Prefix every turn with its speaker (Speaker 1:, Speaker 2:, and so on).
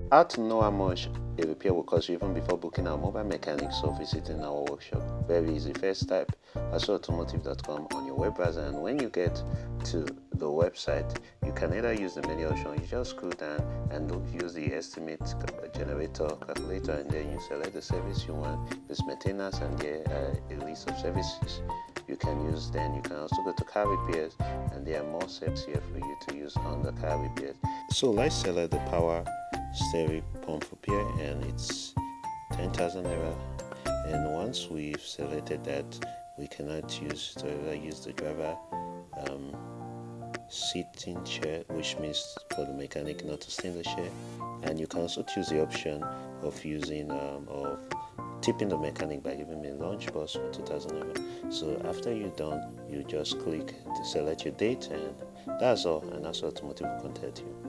Speaker 1: How to know how much a repair will cost you even before booking our mobile mechanics or visiting our workshop? Very easy. First, type asoroautomotive.com on your web browser, and when you get to the website, you can either use the menu option. You just scroll down and use the estimate generator calculator, and then you select the service you want. There's maintenance, and there a list of services you can use. Then you can also go to car repairs, and there are more steps here for you to use on the car repairs. So let's select the power steering pump repair, and it's 10,000 naira. And once we've selected that, we cannot use the driver sitting chair, which means for the mechanic not to stay in the chair. And you can also choose the option of using of tipping the mechanic by giving me a lunch box for 2,000 naira. So after you're done, you just click to select your date, and that's all. And that's Automotive will contact you.